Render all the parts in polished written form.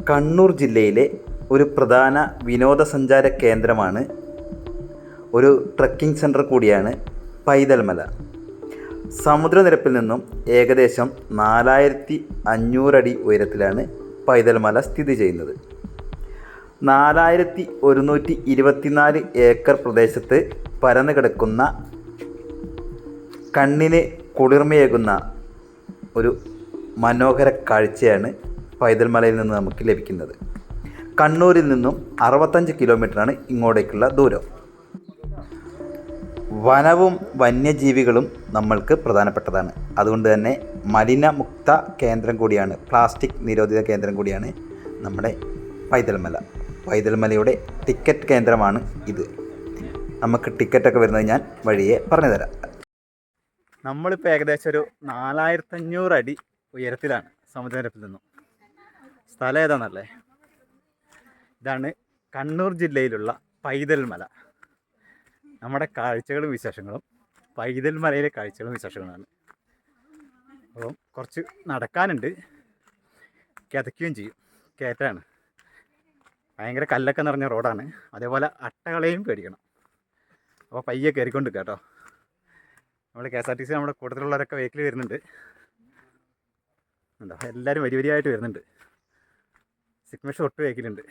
കണ്ണൂർ ജില്ലയിലെ ഒരു പ്രധാന വിനോദസഞ്ചാര കേന്ദ്രമാണ്, ഒരു ട്രക്കിംഗ് സെൻറ്റർ കൂടിയാണ് പൈതൽമല. സമുദ്രനിരപ്പിൽ നിന്നും ഏകദേശം 4500 അടി ഉയരത്തിലാണ് പൈതൽമല സ്ഥിതി ചെയ്യുന്നത്. 4124 ഏക്കർ പ്രദേശത്ത് പരന്നു കിടക്കുന്ന കണ്ണിന് കുളിർമയേകുന്ന ഒരു മനോഹര കാഴ്ചയാണ് പൈതൽമലയിൽ നിന്ന് നമുക്ക് ലഭിക്കുന്നത്. കണ്ണൂരിൽ നിന്നും 65 കിലോമീറ്ററാണ് ഇങ്ങോട്ടേക്കുള്ള ദൂരം. വനവും വന്യജീവികളും നമ്മൾക്ക് പ്രധാനപ്പെട്ടതാണ്. അതുകൊണ്ട് തന്നെ മലിനമുക്ത കേന്ദ്രം കൂടിയാണ്, പ്ലാസ്റ്റിക് നിരോധിത കേന്ദ്രം കൂടിയാണ് നമ്മുടെ പൈതൽമല. പൈതൽമലയുടെ ടിക്കറ്റ് കേന്ദ്രമാണ് ഇത്. നമുക്ക് ടിക്കറ്റൊക്കെ വരുന്നത് ഞാൻ വഴിയെ പറഞ്ഞു തരാം. നമ്മളിപ്പോൾ ഏകദേശം ഒരു 4500 അടി ഉയരത്തിലാണ് സമുദ്രനിരപ്പിൽ നിന്നും. സ്ഥലം ഏതാണെന്നല്ലേ? ഇതാണ് കണ്ണൂർ ജില്ലയിലുള്ള പൈതൽമല. നമ്മുടെ കാഴ്ചകളും വിശേഷങ്ങളും പൈതൽമലയിലെ കാഴ്ചകളും വിശേഷങ്ങളാണ്. അപ്പം കുറച്ച് നടക്കാനുണ്ട്, കിതയ്ക്കുകയും ചെയ്യും. കയറ്റാണ്, ഭയങ്കര കല്ലൊക്കെ നിറഞ്ഞ റോഡാണ്. അതേപോലെ അട്ടകളെയും പേടിക്കണം. അപ്പോൾ പയ്യെ കയറിക്കൊണ്ട് കേട്ടോ. നമ്മൾ KSRTC നമ്മുടെ കൂട്ടത്തിലുള്ളവരൊക്കെ വെഹിക്കിൾ വരുന്നുണ്ട്. ഉണ്ടോ? എല്ലാവരും വരി വരിയായിട്ട് വരുന്നുണ്ട്. സിഗ്മേഷ് ഒട്ട് വെഹിക്കിലുണ്ട്.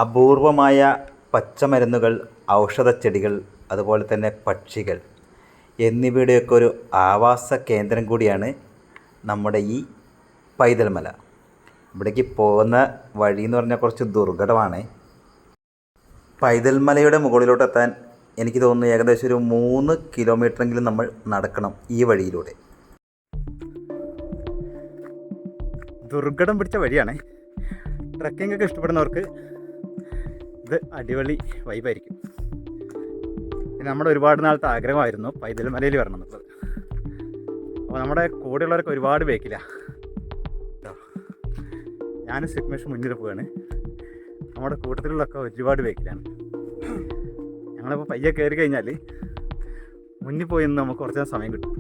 അപൂർവമായ പച്ചമരുന്നുകൾ, ഔഷധച്ചെടികൾ, അതുപോലെ തന്നെ പക്ഷികൾ എന്നിവയുടെയൊക്കെ ഒരു ആവാസ കേന്ദ്രം കൂടിയാണ് നമ്മുടെ ഈ പൈതൽമല. ഇവിടേക്ക് പോകുന്ന വഴി എന്ന് പറഞ്ഞാൽ കുറച്ച് ദുർഘടമാണ്. പൈതൽമലയുടെ മുകളിലോട്ടെത്താൻ എനിക്ക് തോന്നുന്നു ഏകദേശം ഒരു 3 കിലോമീറ്ററെങ്കിലും നമ്മൾ നടക്കണം ഈ വഴിയിലൂടെ. ദുർഘടം പിടിച്ച വഴിയാണ്. ട്രക്കിംഗ് ഒക്കെ ഇഷ്ടപ്പെടുന്നവർക്ക് ഇത് അടിപൊളി വൈബായിരിക്കും. പിന്നെ നമ്മുടെ ഒരുപാട് നാളത്തെ ആഗ്രഹമായിരുന്നു പൈതൽമലയിൽ വരണം എന്നുള്ളത്. അപ്പോൾ നമ്മുടെ കൂടെയുള്ളവരൊക്കെ ഒരുപാട് ബേക്കില്ല. ഞാൻ സിഗ്മേഷ് മുന്നിൽ പോവുകയാണ്. നമ്മുടെ കൂട്ടത്തിലുള്ളൊക്കെ ഒരുപാട് ബേക്കിലാണ്. ഞങ്ങളിപ്പോൾ പയ്യെ കയറി കഴിഞ്ഞാൽ മുന്നിൽ പോയി നിന്ന് നമുക്ക് കുറച്ച് സമയം കിട്ടും.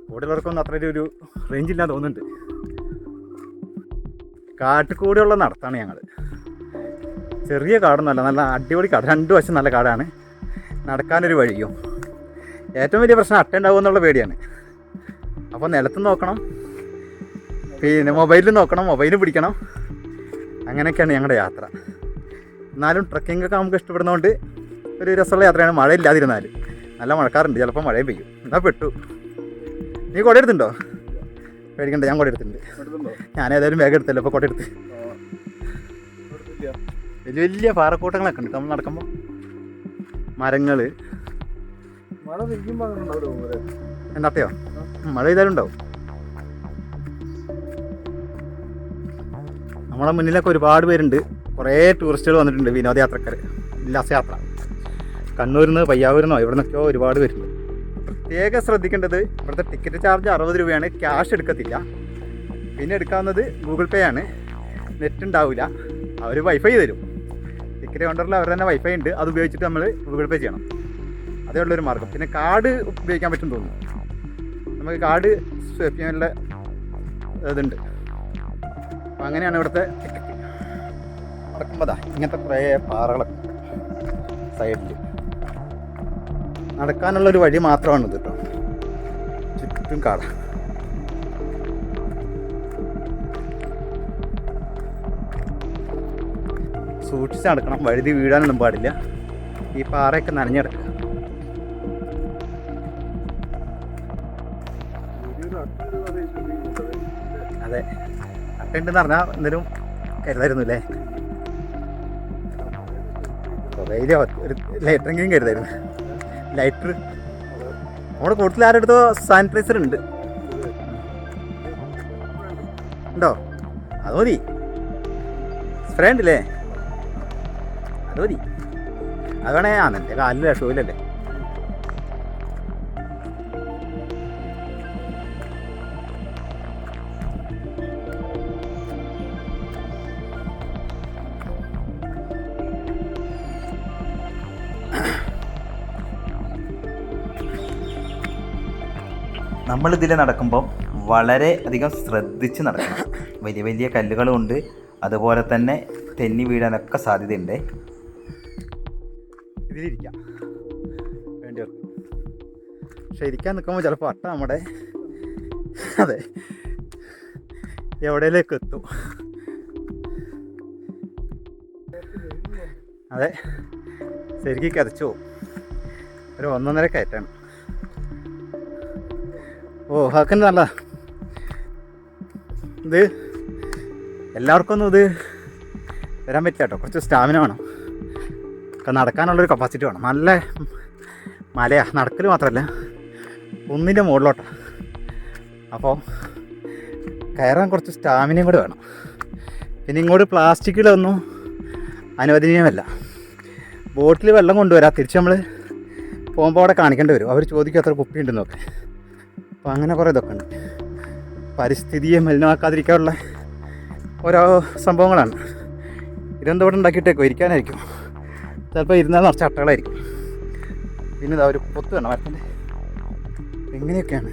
കൂടെയുള്ളവർക്കൊന്നും അത്ര ഒരു റേഞ്ചില്ലാന്ന് തോന്നുന്നുണ്ട്. കാട്ടിൽക്കൂടെയുള്ള നടത്താണ് ഞങ്ങൾ. ചെറിയ കാടൊന്നുമല്ല, നല്ല അടിപൊളി കാട്. 2 വശം നല്ല കാടാണ്. നടക്കാനൊരു വഴിയോ. ഏറ്റവും വലിയ പ്രശ്നം അട്ട ഉണ്ടാവും എന്നുള്ള പേടിയാണ്. അപ്പോൾ നിലത്തും നോക്കണം, പിന്നെ മൊബൈലിൽ നോക്കണം, മൊബൈലും പിടിക്കണം. അങ്ങനെയൊക്കെയാണ് ഞങ്ങളുടെ യാത്ര. എന്നാലും ട്രക്കിങ്ങൊക്കെ നമുക്ക് ഇഷ്ടപ്പെടുന്നതുകൊണ്ട് ഒരു രസമുള്ള യാത്രയാണ്. മഴയില്ലാതിരുന്നാൽ. നല്ല മഴക്കാറുണ്ട്, ചിലപ്പോൾ മഴയും പെയ്യും. എന്നാൽ പെട്ടു. നീ കുട എടുത്തുണ്ടോ? പേടിക്കണ്ട, ഞാൻ കുട എടുത്തിട്ടുണ്ട്. ഞാൻ ഏതായാലും വേഗം എടുത്തല്ലോ. അപ്പോൾ കുട എടുത്ത്. വലിയ വലിയ പാറക്കൂട്ടങ്ങളൊക്കെ ഉണ്ട് നമ്മൾ നടക്കുമ്പോൾ. മരങ്ങൾ. എന്തായോ മഴ പെയ്താലും ഉണ്ടാവും. നമ്മളെ മുന്നിലൊക്കെ ഒരുപാട് പേരുണ്ട്. കുറേ ടൂറിസ്റ്റുകൾ വന്നിട്ടുണ്ട്, വിനോദയാത്രക്കാർ, ഉല്ലാസയാത്ര. കണ്ണൂരിൽ നിന്ന്, പയ്യാവൂരിൽ നിന്നോ ഇവിടെ നിന്നൊക്കെയോ ഒരുപാട് പേരുണ്ട്. പ്രത്യേകം ശ്രദ്ധിക്കേണ്ടത്, ഇവിടുത്തെ ടിക്കറ്റ് ചാർജ് 60 രൂപയാണ്. ക്യാഷ് എടുക്കത്തില്ല. പിന്നെ എടുക്കാവുന്നത് ഗൂഗിൾ പേ ആണ്. നെറ്റ് ഉണ്ടാവില്ല. അവർ വൈഫൈ തരും. ടിക്കറ്റ് കൗണ്ടറിൽ അവർ തന്നെ വൈഫൈ ഉണ്ട്. അത് ഉപയോഗിച്ചിട്ട് നമ്മൾ ഗൂഗിൾ പേ ചെയ്യണം. അതേ ഉള്ളൊരു മാർഗ്ഗം. പിന്നെ കാർഡ് ഉപയോഗിക്കാൻ പറ്റും തോന്നുന്നു. നമുക്ക് കാർഡ് സ്വൈപ്പ് ചെയ്യാനുള്ള ഇതുണ്ട്. അപ്പം അങ്ങനെയാണ് ഇവിടുത്തെ ടിക്കറ്റ്. നടക്കുമ്പോൾ ഇങ്ങനത്തെ കുറേ പാറകളൊക്കെ സൈഡിൽ. നടക്കാനുള്ളൊരു വഴി മാത്രമാണ് ഇത് കേട്ടോ. ചുറ്റും കാട. സൂക്ഷിച്ച് നടക്കണം. വഴുതി വീഴാനൊന്നും പാടില്ല. ഈ പാറയൊക്കെ നനഞ്ഞെടുക്കുക. അതെ, അട്ടുണ്ടെന്ന് പറഞ്ഞാൽ എന്തെങ്കിലും കരുതായിരുന്നു അല്ലേ? കുറേ ഒരു ലൈറ്ററെങ്കിലും കരുതായിരുന്നു. ലൈറ്റർ നമ്മുടെ കൂട്ടത്തിൽ ആരെടുത്തോ സാനിറ്റൈസർ ഉണ്ട് ഉണ്ടോ? അത് മതി. സ്പ്രേ ഉണ്ടല്ലേ? അത് മതി. അത് വേണേ. ആ എൻ്റെ കാലിൽ ഷൂയിലല്ലേ. നമ്മളിതിൽ നടക്കുമ്പോൾ വളരെ അധികം ശ്രദ്ധിച്ച് നടക്കണം. വലിയ വലിയ കല്ലുകളുമുണ്ട്, അതുപോലെ തന്നെ തെന്നി വീഴാനൊക്കെ സാധ്യതയുണ്ട്. ഇതിലിരിക്കാം വേണ്ടിയവർക്ക്. പക്ഷെ ഇരിക്കാൻ നിൽക്കുമ്പോൾ ചിലപ്പോൾ അട്ട നമ്മുടെ അതെ എവിടേലേക്ക് എത്തും. അതെ, ശരിക്കും കതച്ചു പോകും. ഒരു 1.5 കയറ്റാണ്. ഓ ഹാക്കൻ്റെ നല്ല ഇത് എല്ലാവർക്കും ഒന്നും ഇത് വരാൻ പറ്റില്ല കേട്ടോ. കുറച്ച് സ്റ്റാമിന വേണം, നടക്കാനുള്ളൊരു കപ്പാസിറ്റി വേണം. നല്ല മലയാണ്, നടക്കൽ മാത്രമല്ല കുന്നിൻ്റെ മുകളിലോട്ടാണ്. അപ്പോൾ കയറാൻ കുറച്ച് സ്റ്റാമിനയും കൂടെ വേണം. പിന്നെ ഇങ്ങോട്ട് പ്ലാസ്റ്റിക്കിലൊന്നും അനുവദനീയമല്ല. ബോട്ടിൽ വെള്ളം കൊണ്ടുവരാം, തിരിച്ച് നമ്മൾ പോകുമ്പോൾ അവിടെ കാണിക്കേണ്ടി വരും. അവർ ചോദിക്കും എത്ര കുപ്പി ഉണ്ടെന്നൊക്കെ. അപ്പോൾ അങ്ങനെ കുറേ ഇതൊക്കെ ഉണ്ട്. പരിസ്ഥിതിയെ മലിനമാക്കാതിരിക്കാനുള്ള ഓരോ സംഭവങ്ങളാണ്. ഇതെന്തോടെ ഉണ്ടാക്കിയിട്ടേക്കോ ഇരിക്കാനായിരിക്കും. ചിലപ്പോൾ ഇരുന്നാൽ നിറച്ച അട്ടകളായിരിക്കും. പിന്നെ ഇതാ ഒരു പൊത്ത് വേണം മരത്തിൻ്റെ. ഇങ്ങനെയൊക്കെയാണ്.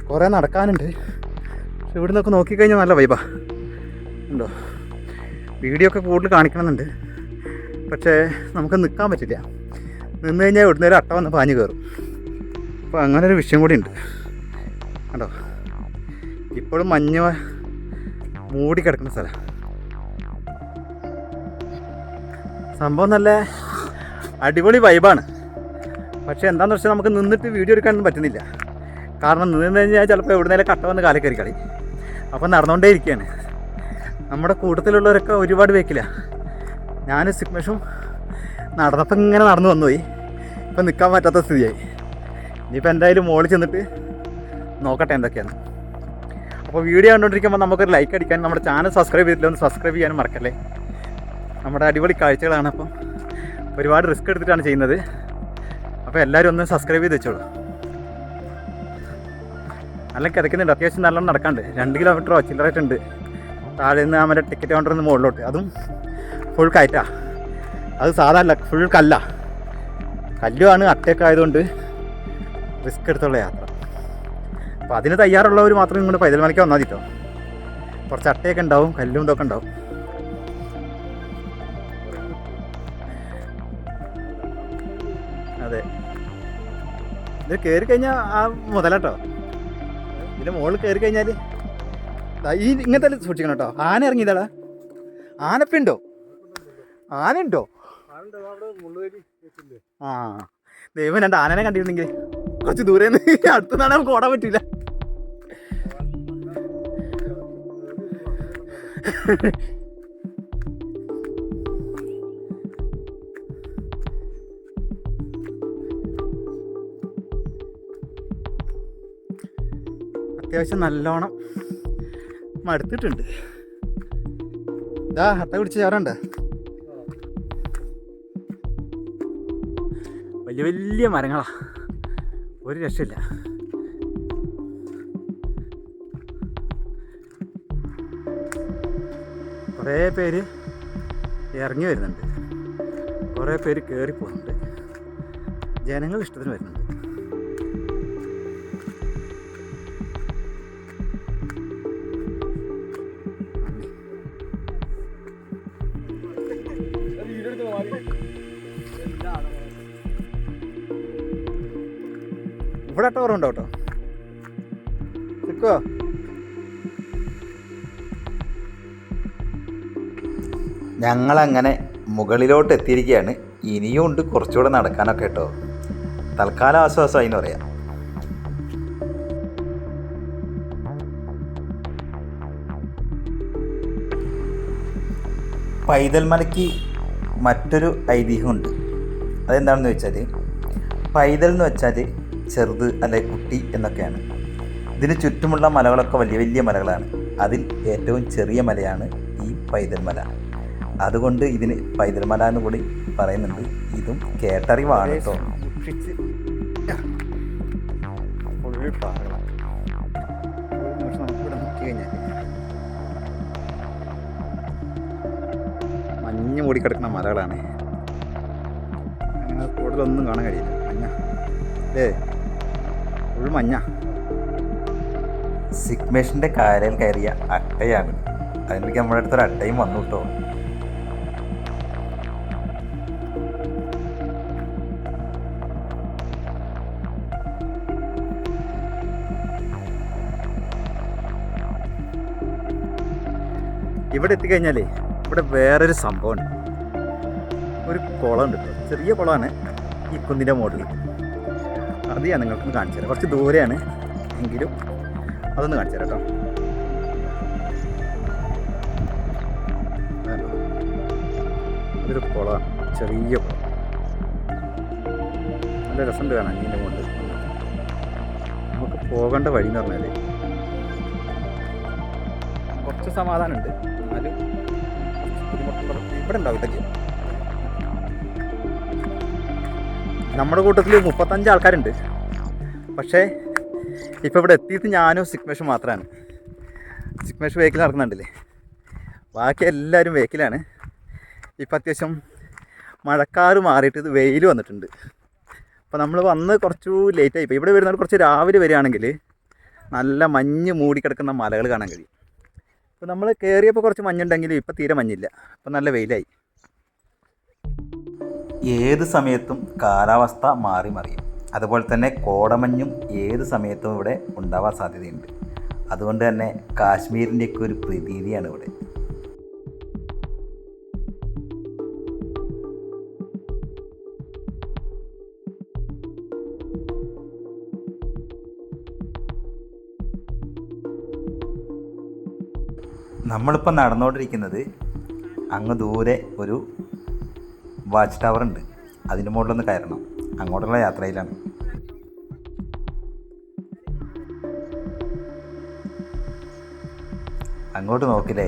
കുറേ നടക്കാനുണ്ട്. പക്ഷെ ഇവിടെ നിന്നൊക്കെ നോക്കിക്കഴിഞ്ഞാൽ നല്ല വൈബാ ഉണ്ടോ. വീഡിയോ ഒക്കെ കൂടുതൽ കാണിക്കണമെന്നുണ്ട്, പക്ഷേ നമുക്ക് നിൽക്കാൻ പറ്റില്ല. നിന്ന് കഴിഞ്ഞാൽ ഇവിടുന്ന് ഒരു അട്ട വന്ന് പാഞ്ഞ് കയറും. അപ്പോൾ അങ്ങനെ ഒരു വിഷയം കൂടി ഉണ്ട് കണ്ടോ. ഇപ്പോഴും മഞ്ഞ് മൂടി കിടക്കുന്ന സ്ഥലം. സംഭവം നല്ല അടിപൊളി വൈബാണ്. പക്ഷേ എന്താണെന്ന് വെച്ചാൽ നമുക്ക് നിന്നിട്ട് വീഡിയോ എടുക്കാനൊന്നും പറ്റുന്നില്ല. കാരണം നിന്ന് കഴിഞ്ഞാൽ ചിലപ്പോൾ എവിടുന്നേലും കട്ട വന്ന് കാലം കയറി കളി. അപ്പം നടന്നുകൊണ്ടേ ഇരിക്കുകയാണ്. നമ്മുടെ കൂട്ടത്തിലുള്ളവരൊക്കെ ഒരുപാട് വെക്കില്ല. ഞാൻ സിഗ്മേഷും നടന്നപ്പോൾ ഇങ്ങനെ നടന്നു വന്നുപോയി. ഇപ്പം നിൽക്കാൻ പറ്റാത്ത സ്ഥിതിയായി. ഇനിയിപ്പോൾ എന്തായാലും മുകളിൽ ചെന്നിട്ട് നോക്കട്ടെ എന്തൊക്കെയാണ്. അപ്പോൾ വീഡിയോ കണ്ടുകൊണ്ടിരിക്കുമ്പോൾ നമുക്കൊരു ലൈക്ക് അടിക്കാൻ, നമ്മുടെ ചാനൽ സബ്സ്ക്രൈബ് ചെയ്തിട്ടില്ല ഒന്ന് സബ്സ്ക്രൈബ് ചെയ്യാനും മറക്കല്ലേ. നമ്മുടെ അടിപൊളി കാഴ്ചകളാണ്. അപ്പം ഒരുപാട് റിസ്ക് എടുത്തിട്ടാണ് ചെയ്യുന്നത്. അപ്പോൾ എല്ലാവരും ഒന്ന് സബ്സ്ക്രൈബ് ചെയ്ത് വെച്ചോളൂ. നല്ല കിതക്കുന്നുണ്ട്. അത്യാവശ്യം നല്ലോണം നടക്കാണ്ട്. 2 കിലോമീറ്ററോ ചില്ലറായിട്ടുണ്ട്. താഴെ നിന്ന് നമ്മുടെ ടിക്കറ്റ് കൗണ്ടറിൽ നിന്ന് മുകളിലോട്ട്. അതും ഫുൾ കയറ്റാ. അത് സാധാരണ ഫുൾ കല്ല. കല്ലുമാണ്, അട്ടയൊക്കെ ആയതുകൊണ്ട് റിസ്ക് എടുത്തുള്ള യാത്ര. അപ്പോൾ അതിന് തയ്യാറുള്ളവർ മാത്രം ഇങ്ങോട്ട് പൈതൽ മലയ്ക്ക് വന്നാൽ മതിട്ടോ. കുറച്ച് അട്ടയൊക്കെ ഉണ്ടാവും, കല്ലും ഇതൊക്കെ ഉണ്ടാവും. അതെ, ഇത് കയറി കഴിഞ്ഞാൽ ആ മുതലാട്ടോ. ഇതിൻ്റെ മുകളിൽ കയറി കഴിഞ്ഞാൽ ഈ ഇങ്ങനത്തെ സൂക്ഷിക്കണം കേട്ടോ. ആന ഇറങ്ങിയതാടാ. ആനപ്പുണ്ടോ? ആനയുണ്ടോ? ആ ദൈവം, 2 ആനനെ കണ്ടിരുന്നെങ്കിൽ കുറച്ച് ദൂരെ നിന്ന് അടുത്തുനിന്നാണ് നമുക്ക് ഓടാൻ പറ്റില്ല. അത്യാവശ്യം നല്ലോണം മടുത്തിട്ടുണ്ട്. ഇതാ അട്ട പിടിച്ച് ചേറണ്ട. വലിയ വലിയ മരങ്ങളാ, ഒരു രക്ഷയില്ല. കുറേ പേര് ഇറങ്ങി വരുന്നുണ്ട്, കുറേ പേര് കയറി പോകുന്നുണ്ട്. ജനങ്ങൾ ഇഷ്ടത്തിന് വരുന്നുണ്ട്. ഇവിടെ ടവറുണ്ടോ കേട്ടോ? നിൽക്കുമോ? ഞങ്ങളങ്ങനെ മുകളിലോട്ട് എത്തിയിരിക്കുകയാണ്. ഇനിയും ഉണ്ട് കുറച്ചുകൂടെ നടക്കാനൊക്കെ കേട്ടോ. തൽക്കാലം ആശ്വാസമായി എന്ന് പറയാം. പൈതൽ മലയ്ക്ക് മറ്റൊരു ഐതിഹ്യമുണ്ട്. അതെന്താണെന്ന് വെച്ചാൽ, പൈതൽ എന്ന് വെച്ചാൽ ചെറുത് അല്ലെ കുട്ടി എന്നൊക്കെയാണ്. ഇതിന് ചുറ്റുമുള്ള മലകളൊക്കെ വലിയ വലിയ മലകളാണ്. അതിൽ ഏറ്റവും ചെറിയ മലയാണ് ഈ പൈതൽ മല. അതുകൊണ്ട് ഇതിന് പൈതൽ മല എന്ന് കൂടി പറയുന്നുണ്ട്. ഇതും കേട്ടറിവാണ് കേട്ടോ. മഞ്ഞ് മൂടിക്കിടക്കുന്ന മലകളാണ്. അങ്ങനെ കൂടുതലൊന്നും കാണാൻ കഴിയില്ല. മഞ്ഞ ഫുൾ മഞ്ഞ. സിഗ്മേഷിൻ്റെ കാരയിൽ കയറിയ അട്ടയാണ്. അതിലേക്ക് നമ്മുടെ അടുത്തൊരു അട്ടയും വന്നു കേട്ടോ. ഇവിടെ എത്തിക്കഴിഞ്ഞാലേ ഇവിടെ വേറൊരു സംഭവമുണ്ട്. ഒരു കുളമുണ്ട് കേട്ടോ. ചെറിയ കുളമാണ് ഈ കുന്നിൻ്റെ മുകളിൽ. അത് ഞാൻ നിങ്ങൾക്കൊന്ന് കാണിച്ചു തരാം. കുറച്ച് ദൂരെയാണ് എങ്കിലും അതൊന്ന് കാണിച്ചു തരാം കേട്ടോ. ഇതൊരു കുളമാണ്, ചെറിയ കുളം. നല്ല രസമുണ്ട് കാണാൻ ഇതിൻ്റെ മുകളിൽ. നമുക്ക് പോകേണ്ട വഴി എന്ന് പറഞ്ഞാൽ കുറച്ച് സമാധാനമുണ്ട്, എന്നാലും ഇവിടെ ഉണ്ടാവില്ല. നമ്മുടെ കൂട്ടത്തിൽ 35 ആൾക്കാരുണ്ട്. പക്ഷേ ഇപ്പോൾ ഇവിടെ എത്തിയിട്ട് ഞാനും സിഗ്മേഷും മാത്രമാണ്. സിഗ്മേഷ് വെഹിക്കിൽ നടക്കുന്നുണ്ടല്ലേ, ബാക്കി എല്ലാവരും വെഹിക്കിലാണ്. ഇപ്പം അത്യാവശ്യം മഴക്കാറ് മാറിയിട്ട് ഇത് വെയിൽ വന്നിട്ടുണ്ട്. അപ്പോൾ നമ്മൾ വന്ന് കുറച്ച് ലേറ്റായി. ഇപ്പോൾ ഇവിടെ വരുന്നത് കുറച്ച് രാവിലെ വരികയാണെങ്കിൽ നല്ല മഞ്ഞ് മൂടിക്കിടക്കുന്ന മലകൾ കാണാൻ കഴിയും. ഇപ്പോൾ നമ്മൾ കയറിയപ്പോൾ കുറച്ച് മഞ്ഞുണ്ടെങ്കിലും ഇപ്പം തീരെ മഞ്ഞില്ല. ഇപ്പം നല്ല വെയിലായി. ഏത് സമയത്തും കാലാവസ്ഥ മാറി മറിയും. അതുപോലെ തന്നെ കോടമഞ്ഞും ഏത് സമയത്തും ഇവിടെ ഉണ്ടാവാൻ സാധ്യതയുണ്ട്. അതുകൊണ്ട് തന്നെ കാശ്മീരിൻ്റെയൊക്കെ ഒരു പ്രതീതിയാണ് ഇവിടെ. നമ്മളിപ്പോൾ നടന്നുകൊണ്ടിരിക്കുന്നത് അങ്ങ് ദൂരെ ഒരു വാച്ച് ടവർ ഉണ്ട്. അതിൻ്റെ മുകളിലൊന്ന് കയറണം. അങ്ങോട്ടുള്ള യാത്രയിലാണ്. അങ്ങോട്ട് നോക്കില്ലേ,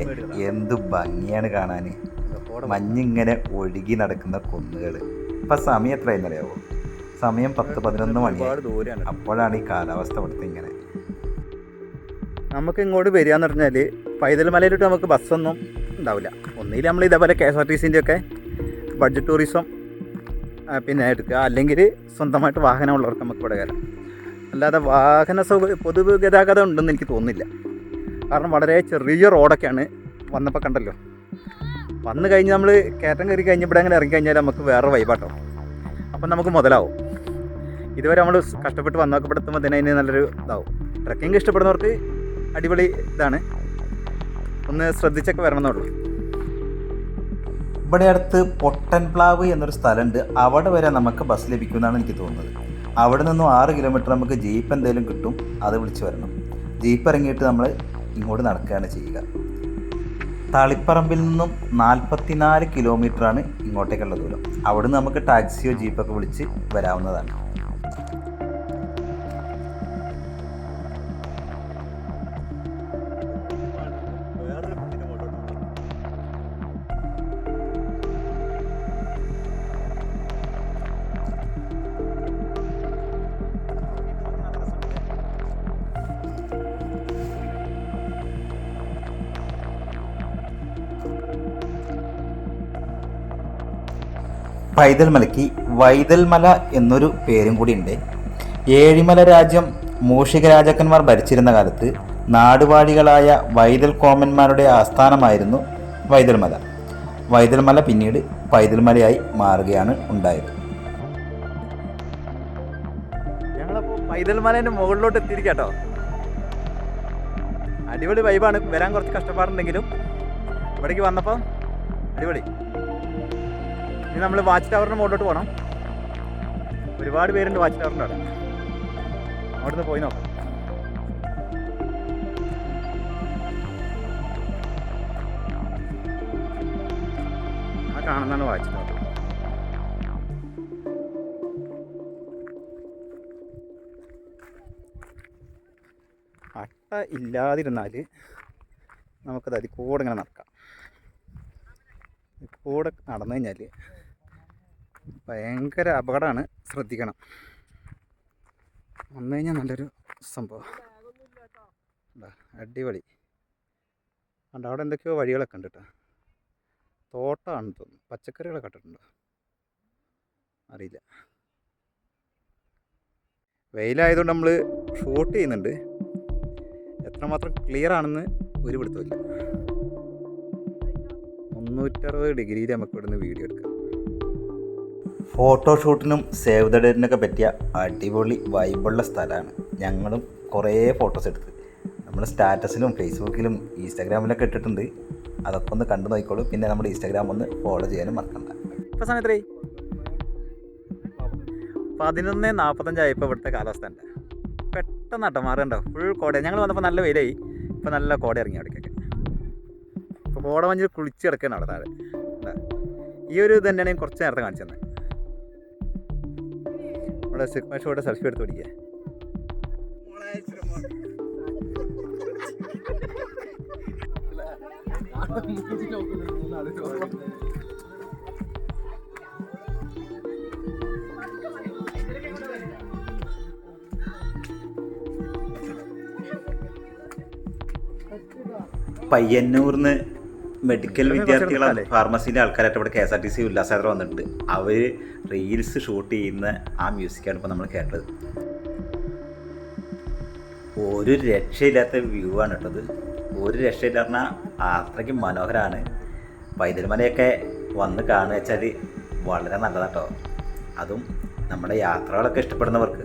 എന്ത് ഭംഗിയാണ് കാണാൻ. മഞ്ഞിങ്ങനെ ഒഴുകി നടക്കുന്ന കുന്നുകൾ. ഇപ്പം സമയം എത്രയെന്നറിയാവോ? സമയം 10-11 മണിയാണ്. അപ്പോഴാണ് ഈ കാലാവസ്ഥ ഇവിടുത്തെ ഇങ്ങനെ. നമുക്ക് ഇങ്ങോട്ട് വരിക എന്ന് പറഞ്ഞാൽ പൈതൽ മലയിലോട്ട് നമുക്ക് ബസ്സൊന്നും ഉണ്ടാവില്ല. ഒന്നുകിൽ നമ്മൾ ഇതേപോലെ KSRTCൻ്റെ ഒക്കെ ബഡ്ജറ്റ് ടൂറിസം പിന്നെ എടുക്കുക, അല്ലെങ്കിൽ സ്വന്തമായിട്ട് വാഹനമുള്ളവർക്ക് നമുക്ക് ഇവിടെ കയറാം. അല്ലാതെ പൊതുഗതാഗതം ഉണ്ടെന്ന് എനിക്ക് തോന്നുന്നില്ല. കാരണം വളരെ ചെറിയ റോഡൊക്കെയാണ്. വന്നപ്പോൾ കണ്ടല്ലോ, വന്നു കഴിഞ്ഞ് നമ്മൾ കയറ്റം കയറി കഴിഞ്ഞ് ഇവിടെ അങ്ങനെ ഇറങ്ങിക്കഴിഞ്ഞാൽ നമുക്ക് വേറെ വൈബാട്ടോ. അപ്പം നമുക്ക് മുതലാവും. ഇതുവരെ നമ്മൾ കഷ്ടപ്പെട്ട് വന്നൊക്കെ ഇവിടെ എത്തുമ്പോൾ തന്നെ അതിന് നല്ലൊരു ഇതാവും. ട്രക്കിംഗ് ഇഷ്ടപ്പെടുന്നവർക്ക് അടിപൊളി ഇതാണ്. ഒന്ന് ശ്രദ്ധിച്ചൊക്കെ വരണമെന്നുള്ളൂ. ഇവിടെ അടുത്ത് പൊട്ടൻപ്ലാവ് എന്നൊരു സ്ഥലമുണ്ട്. അവിടെ വരെ നമുക്ക് ബസ് ലഭിക്കുമെന്നാണ് എനിക്ക് തോന്നുന്നത്. അവിടെ നിന്നും 6 കിലോമീറ്റർ നമുക്ക് ജീപ്പ് എന്തെങ്കിലും കിട്ടും. അത് വിളിച്ച് വരണം. ജീപ്പ് ഇറങ്ങിയിട്ട് നമ്മൾ ഇങ്ങോട്ട് നടക്കുകയാണ് ചെയ്യുക. തളിപ്പറമ്പിൽ നിന്നും 44 കിലോമീറ്ററാണ് ഇങ്ങോട്ടേക്കുള്ള ദൂരം. അവിടെ നിന്ന് നമുക്ക് ടാക്സിയോ ജീപ്പൊക്കെ വിളിച്ച് വരാവുന്നതാണ്. പൈതൽ മലയ്ക്ക് വൈതൽ മല എന്നൊരു പേരും കൂടി ഉണ്ട്. ഏഴിമല രാജ്യം മൂഷിക രാജാക്കന്മാർ ഭരിച്ചിരുന്ന കാലത്ത് നാടുവാഴികളായ വൈതൽ കോമന്മാരുടെ ആസ്ഥാനമായിരുന്നു വൈതൽ മല. വൈതൽ മല പിന്നീട് പൈതൽ മലയായി മാറുകയാണ് ഉണ്ടായത്. ഞങ്ങളപ്പോൾ പൈതൽ മലേൻ്റെ മുകളിലോട്ട് എത്തിയിരിക്കാട്ടോ. അടിപൊളി വൈബാണ്. വരാൻ കുറച്ച് കഷ്ടപ്പാടുണ്ടെങ്കിലും ഇവിടേക്ക് വന്നപ്പോൾ അടിപൊളി. ഇനി നമ്മൾ വാച്ച് ടവറിൻ്റെ മുകളിലോട്ട് പോകണം. ഒരുപാട് പേരുണ്ട് വാച്ച് ടവറിൻ്റെ അവിടെ. അവിടെ നിന്ന് പോയി നോക്കാം. കാണുന്നതാണ് വായിച്ചിട്ടുള്ളത്. അട്ട ഇല്ലാതിരുന്നാൽ നമുക്കത് അതിൽ കൂടെ ഇങ്ങനെ നടക്കാം. കൂടെ നടന്നു കഴിഞ്ഞാൽ ഭയങ്കര അപകടമാണ്, ശ്രദ്ധിക്കണം. വന്നു കഴിഞ്ഞാൽ നല്ലൊരു സംഭവം. അടിപൊളി. കണ്ട അവിടെ എന്തൊക്കെയോ വഴികളൊക്കെ ഉണ്ട് കേട്ടോ. തോട്ടമാണെന്ന് തോന്നുന്നു, പച്ചക്കറികളൊക്കെ ഇട്ടിട്ടുണ്ട്, അറിയില്ല. വെയിലായതുകൊണ്ട് നമ്മൾ ഷൂട്ട് ചെയ്യുന്നുണ്ട്, എത്രമാത്രം ക്ലിയർ ആണെന്ന് ഒരു പിടുത്തമില്ല. 360 ഡിഗ്രിയിൽ നമുക്ക് ഇവിടുന്ന് വീഡിയോ എടുക്കാം. ഫോട്ടോഷൂട്ടിനും സേവ് ദ ഡേറ്റിനൊക്കെ പറ്റിയ അടിപൊളി വൈബുള്ള സ്ഥലമാണ്. ഞങ്ങളും കുറേ ഫോട്ടോസ് എടുത്ത് നമ്മൾ സ്റ്റാറ്റസിലും ഫേസ്ബുക്കിലും ഇൻസ്റ്റാഗ്രാമിലൊക്കെ ഇട്ടിട്ടുണ്ട്. അതൊക്കെ ഒന്ന് കണ്ടു നോക്കിക്കോളൂ. പിന്നെ നമ്മുടെ ഇൻസ്റ്റാഗ്രാം ഒന്ന് ഫോളോ ചെയ്യാനും മറക്കണ്ട. ഇപ്പോൾ സമയത്തേ 11:45 ഇപ്പോൾ ഇവിടുത്തെ കാലാവസ്ഥ ഉണ്ട്. പെട്ടെന്ന് മാറുണ്ടോ, ഫുൾ കോട. ഞങ്ങൾ വന്നപ്പോൾ നല്ല വെയിലായി, ഇപ്പോൾ നല്ല കോട ഇറങ്ങി അവിടേക്കൊക്കെ. ഇപ്പോൾ കോട മഞ്ഞിൽ കുളിച്ച് കിടക്കുകയാണ് അവിടെ താഴെ. ഈ ഒരു ഇത് തന്നെയാണ് ഞാൻ കുറച്ച് നേരത്തെ കാണിച്ചു തന്നെ. നമ്മുടെ സിഗ്മ ഷോയുടെ സെൽഫി എടുത്ത് പിടിക്കുക. പയ്യന്നൂർന്ന് മെഡിക്കൽ വിദ്യാർത്ഥികളാണ്, ഫാർമസിയിലെ ആൾക്കാരായിട്ട് ഇവിടെ KSRTC ഉല്ലാസയാത്ര വന്നിട്ടുണ്ട്. അവർ റീൽസ് ഷൂട്ട് ചെയ്യുന്ന ആ മ്യൂസിക്കാണ് ഇപ്പോൾ നമ്മൾ കേട്ടത്. ഒരു രക്ഷയില്ലാത്ത വ്യൂ ആണ് കേട്ടത്. ഒരു രക്ഷയില്ല പറഞ്ഞാൽ അത്രയ്ക്ക് മനോഹരമാണ്. പൈതൽമലയൊക്കെ വന്ന് കാണുക വെച്ചാൽ വളരെ നല്ലതാട്ടോ. അതും നമ്മുടെ യാത്രകളൊക്കെ ഇഷ്ടപ്പെടുന്നവർക്ക്.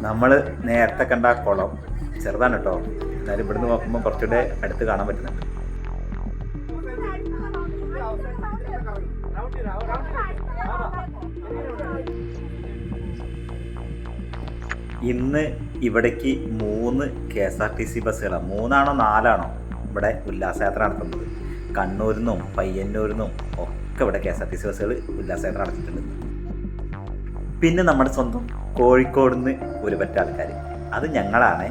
നമ്മൾ നേരത്തെ കണ്ട ആ കുളം ചെറുതാണ് കേട്ടോ, എന്നാലും ഇവിടുന്ന് നോക്കുമ്പോൾ കുറച്ചുകൂടെ അടുത്ത് കാണാൻ പറ്റുന്നുണ്ട്. ഇന്ന് ഇവിടേക്ക് 3 KSRTC ബസ്സുകളാണ്, 3 ആണോ 4 ആണോ ഇവിടെ ഉല്ലാസയാത്ര നടത്തുന്നത്. കണ്ണൂരിൽ നിന്നും പയ്യന്നൂരിൽ നിന്നും ഒക്കെ ഇവിടെ KSRTC ബസ്സുകൾ ഉല്ലാസയാത്ര നടത്തിയിട്ടുണ്ട്. പിന്നെ നമ്മുടെ സ്വന്തം കോഴിക്കോട് നിന്ന് ഒരു പറ്റ ആൾക്കാർ, അത് ഞങ്ങളാണ്.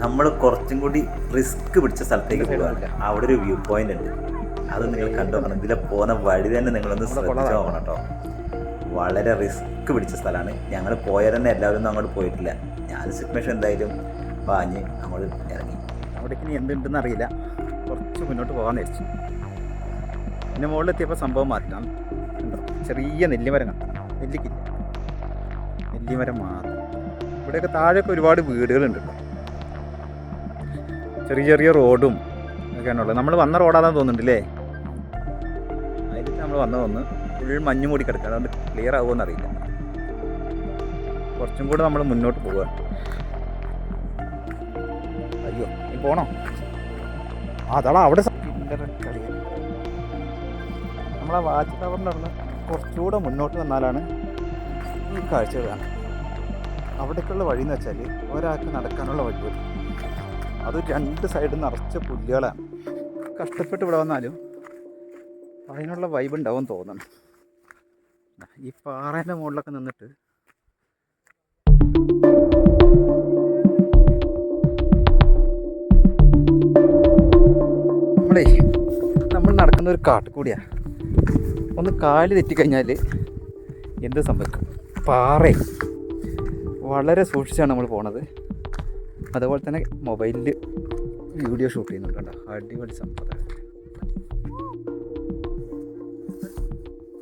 നമ്മൾ കുറച്ചും കൂടി റിസ്ക് പിടിച്ച സ്ഥലത്തേക്ക് പോവുകയാണ്. അവിടെ ഒരു വ്യൂ പോയിന്റ് ഉണ്ട്, അത് നിങ്ങൾ കണ്ടു നോക്കണം. ഇതിലെ പോകുന്ന വഴി തന്നെ നിങ്ങളൊന്ന് ശ്രദ്ധിച്ച് നോക്കണം കേട്ടോ. വളരെ റിസ്ക് പിടിച്ച സ്ഥലമാണ്. ഞങ്ങൾ പോയാൽ തന്നെ എല്ലാവരും ഒന്നും അങ്ങോട്ട് പോയിട്ടില്ല. ഞാൻ സിഗ്മേഷൻ എന്തായാലും പാഞ്ഞ് അങ്ങോട്ട് ഇറങ്ങി. അവിടേക്ക് ഇനി എന്തുണ്ടെന്ന് അറിയില്ല, കുറച്ച് മുന്നോട്ട് പോകാൻ വെച്ചു. പിന്നെ മുകളിലെത്തിയപ്പോൾ സംഭവം മാറ്റാം. ഉണ്ടോ ചെറിയ നെല്ലിമരം കാണാം, നെല്ലിക്കില്ല, നെല്ലിമരം മാത്രം. ഇവിടെയൊക്കെ താഴെയൊക്കെ ഒരുപാട് വീടുകളുണ്ട് കേട്ടോ. ചെറിയ ചെറിയ റോഡും ഒക്കെയാണുള്ളത്. നമ്മൾ വന്ന റോഡാണെന്ന് തോന്നുന്നുണ്ടല്ലേ, അതിലേക്ക് നമ്മൾ വന്നതൊന്ന് ഫുൾ മഞ്ഞ് മൂടി കിടക്കുക, അതുകൊണ്ട് ക്ലിയർ ആകുമെന്ന് അറിയില്ല. കുറച്ചും കൂടെ നമ്മൾ മുന്നോട്ട് പോവുക. അയ്യോ നീ പോണോ? അതാ അവിടെ കളി. നമ്മളാ വാച്ച് ടവറിൻ്റെ അവിടെ കുറച്ചുകൂടെ മുന്നോട്ട് വന്നാലാണ് ഈ കാഴ്ച കാണുക. അവിടേക്കുള്ള വഴി എന്ന് വെച്ചാൽ ഒരാൾക്ക് നടക്കാനുള്ള വഴികൾ, അത് 2 സൈഡിൽ നിറച്ച പുല്ലുകളാണ്. കഷ്ടപ്പെട്ട് ഇവിടെ വന്നാലും അതിനുള്ള വൈബ് ഉണ്ടാവും തോന്നണം. ഈ പാറേൻ്റെ മുകളിലൊക്കെ നിന്നിട്ട് നമ്മൾ നടക്കുന്ന ഒരു കാട്ടുകൂടിയാണ്. ഒന്ന് കാല് തെറ്റിക്കഴിഞ്ഞാൽ എന്ത് സംഭവിക്കും? പാറയും വളരെ സൂക്ഷിച്ചാണ് നമ്മൾ പോണത്. അതുപോലെ തന്നെ മൊബൈലിൽ വീഡിയോ ഷൂട്ട് ചെയ്യുന്നുണ്ട് കേട്ടോ. അടിപൊളി സമ്പ്രദായം.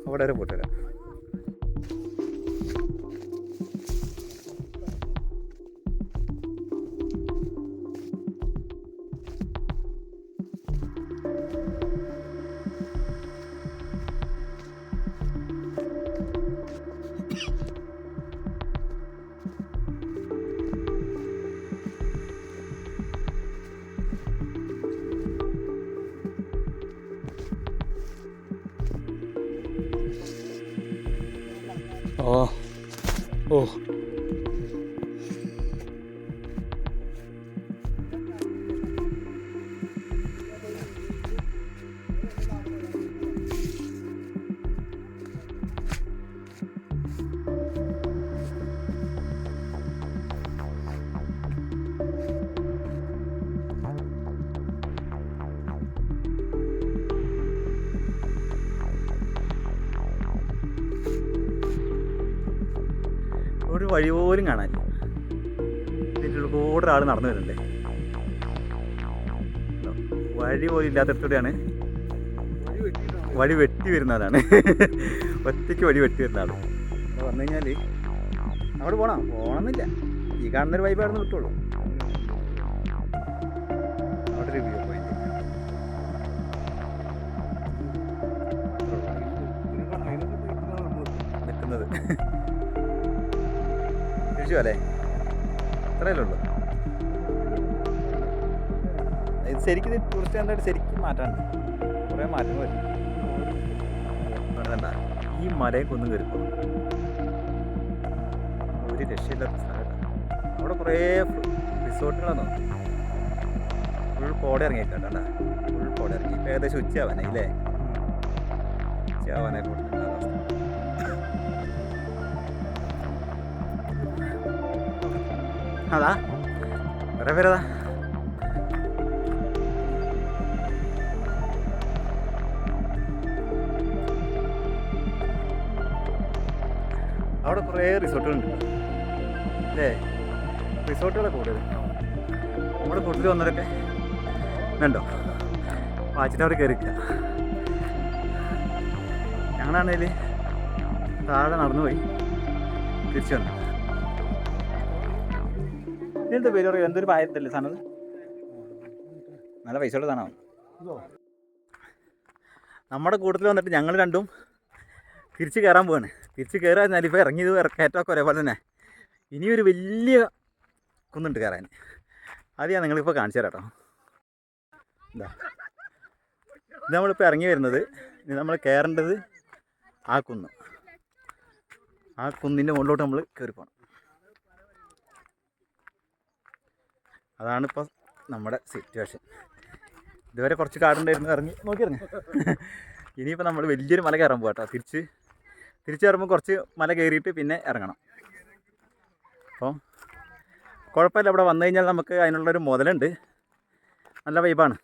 അവിടെ വരെ പോയിട്ട് വരാം. ഓ ഓ ഒരു വഴി പോലും കാണാനില്ല. ഇതിൻ്റെ ഉള്ളിൽ കൂടെ ഒരാൾ നടന്നു വരുന്നുണ്ട്. വഴി പോലും ഇല്ലാത്തടത്തൂടെയാണ് വഴി വെട്ടി വരുന്നതാണ്. ഒറ്റയ്ക്ക് വഴി വെട്ടി വരുന്ന ആൾ. അവിടെ വന്നു കഴിഞ്ഞാൽ അവിടെ പോകണമെന്നില്ല. ഈ കാണുന്നൊരു വൈബ് അവിടെ നിന്ന് കിട്ടുള്ളൂ. അവിടെ ഒരു വ്യൂ പോയിന്റ് നിൽക്കുന്നത്. തിരിച്ചു അല്ലേ? അത്രയല്ലേ ഉള്ളൂ. ഇത് ശരിക്കും ടൂറിസ്റ്റ് കേന്ദ്രമായിട്ട് ശരിക്കും മാറ്റാണ്ട് കുറേ മാറ്റങ്ങൾ വരും. വേണ്ട ഈ മലയും കുന്നും കയറിപ്പോൾ ഒരു രക്ഷയില്ലാത്ത സ്ഥലമാണ്. അവിടെ കുറേ റിസോർട്ടുകളാണ്. ഫുൾ കോട ഇറങ്ങിയിട്ടാണ്ട. ഫുൾ കോട ഇറങ്ങി. ഇപ്പം ഏകദേശം ഉച്ചയാവാനായി അല്ലേ? ഉച്ചയാവാനായി പോകുന്നുണ്ട്. അതാ കുറേ പേരതാ. അവിടെ കുറേ റിസോർട്ടുകളുണ്ട് അല്ലേ? റിസോർട്ടുകളൊക്കെ കൂടുതൽ. നമ്മുടെ കൂട്ടത്തിൽ വന്നവരൊക്കെ ഉണ്ടോ വാച്ചിട്ട് അവർ കയറിക്കുക. ഞങ്ങളാണെങ്കിൽ താഴെ നടന്നു പോയി തിരിച്ചു വന്നു. ഇതെന്താ പേര് പറയുക? എന്തൊരു പായത്തല്ലേ സാധനം? നല്ല പൈസ ഉള്ള സാധനമാണ്. നമ്മുടെ കൂട്ടത്തിൽ വന്നിട്ട് ഞങ്ങൾ രണ്ടും തിരിച്ച് കയറാൻ പോവാണ്. തിരിച്ച് കയറാൻ എന്നാൽ ഇപ്പോൾ ഇറങ്ങിയത് കയറ്റമൊക്കെ ഒരേപോലെ തന്നെ. ഇനിയൊരു വലിയ കുന്നുണ്ട് കയറാൻ. അത് ഞാൻ നിങ്ങളിപ്പോൾ കാണിച്ചു തരാം കേട്ടോ. എന്താ ഇത് നമ്മളിപ്പോൾ ഇറങ്ങി വരുന്നത്. ഇത് നമ്മൾ കയറേണ്ടത് ആ കുന്ന്. ആ കുന്നിൻ്റെ മുകളിലോട്ട് നമ്മൾ കയറി പോകണം. അതാണിപ്പോൾ നമ്മുടെ സിറ്റുവേഷൻ. ഇതുവരെ കുറച്ച് കാടുണ്ടായിരുന്നു, ഇറങ്ങി നോക്കിയിറങ്ങി. ഇനിയിപ്പോൾ നമ്മൾ വലിയൊരു മല കയറാൻ പോകാം കേട്ടോ. തിരിച്ച് കയറുമ്പോൾ കുറച്ച് മല കയറിയിട്ട് പിന്നെ ഇറങ്ങണം. അപ്പം കുഴപ്പമില്ല. ഇവിടെ വന്നു കഴിഞ്ഞാൽ നമുക്ക് അതിനുള്ളൊരു മുതലുണ്ട്. നല്ല വൈബാണ്.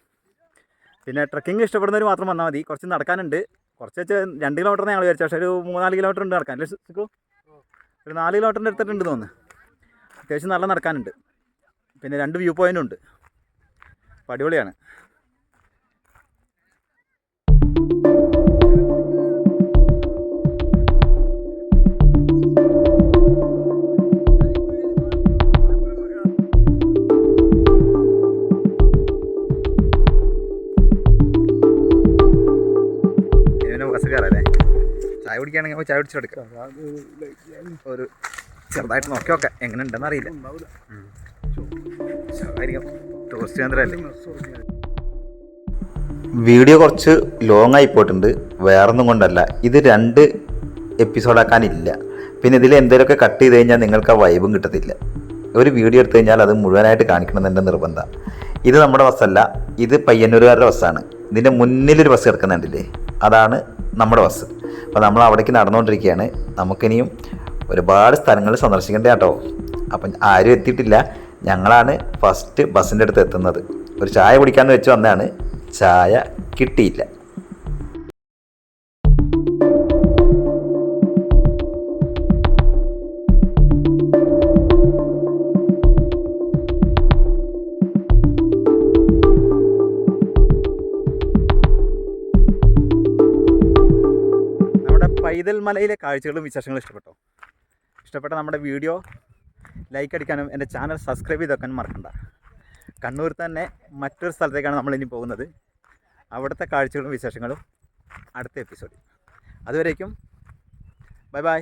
പിന്നെ ട്രക്കിങ് ഇഷ്ടപ്പെടുന്നവർ മാത്രം വന്നാൽ മതി. കുറച്ച് നടക്കാനുണ്ട്. കുറച്ച് വെച്ച് 2 കിലോമീറ്റർ ഞങ്ങൾ വിചാരിച്ചു. പക്ഷേ ഒരു 3-4 കിലോമീറ്റർ ഉണ്ട് നടക്കാൻ. അല്ലേ സിക്കു? ഒരു 4 കിലോമീറ്ററിൻ്റെ അടുത്തിട്ടുണ്ട് തോന്നുന്നു. അത്യാവശ്യം നല്ല നടക്കാനുണ്ട്. പിന്നെ 2 വ്യൂ പോയിൻ്റും ഉണ്ട്. അപ്പോൾ അടിപൊളിയാണ്. ബസ്സുകാരല്ലേ? ചായ കുടിക്കുകയാണെങ്കിൽ ചായ കുടിച്ചെടുക്കാം. ഒരു ചെറുതായിട്ട് നോക്കി നോക്കാം എങ്ങനെ ഉണ്ടെന്ന് അറിയില്ല. ടൂറിസ്റ്റ് കേന്ദ്രമല്ലേ? വീഡിയോ കുറച്ച് ലോങ് ആയി പോയിട്ടുണ്ട്. വേറൊന്നും കൊണ്ടല്ല, ഇത് 2 എപ്പിസോഡാക്കാനില്ല. പിന്നെ ഇതിൽ എന്തെങ്കിലുമൊക്കെ കട്ട് ചെയ്ത് കഴിഞ്ഞാൽ നിങ്ങൾക്ക് ആ വൈബും കിട്ടത്തില്ല. ഒരു വീഡിയോ എടുത്തു കഴിഞ്ഞാൽ അത് മുഴുവനായിട്ട് കാണിക്കണമെന്ന് എൻ്റെ നിർബന്ധം. ഇത് നമ്മുടെ ബസ്സല്ല, ഇത് പയ്യന്നൂരുകാരുടെ ബസ്സാണ്. ഇതിൻ്റെ മുന്നിലൊരു ബസ് കിടക്കുന്നുണ്ടല്ലേ, അതാണ് നമ്മുടെ ബസ്. അപ്പോൾ നമ്മൾ അവിടേക്ക് നടന്നുകൊണ്ടിരിക്കുകയാണ്. നമുക്കിനിയും ഒരുപാട് സ്ഥലങ്ങൾ സന്ദർശിക്കേണ്ട കേട്ടോ. അപ്പം ആരും എത്തിയിട്ടില്ല. ഞങ്ങളാണ് ഫസ്റ്റ് ബസ്സിൻ്റെ അടുത്ത് എത്തുന്നത്. ഒരു ചായ കുടിക്കാമെന്ന് വെച്ച് വന്നതാണ്. ചായ കിട്ടിയില്ല. പൈതൽ മലയിലെ കാഴ്ചകളും വിശേഷങ്ങളും ഇഷ്ടപ്പെട്ട നമ്മുടെ വീഡിയോ ലൈക്ക് അടിക്കാനും എൻ്റെ ചാനൽ സബ്സ്ക്രൈബ് ചെയ്ത് വെക്കാനും മറക്കണ്ട. കണ്ണൂർ തന്നെ മറ്റൊരു സ്ഥലത്തേക്കാണ് നമ്മളിനി പോകുന്നത്. അവിടുത്തെ കാഴ്ചകളും വിശേഷങ്ങളും അടുത്ത എപ്പിസോഡിൽ. അതുവരേക്കും ബൈ ബൈ.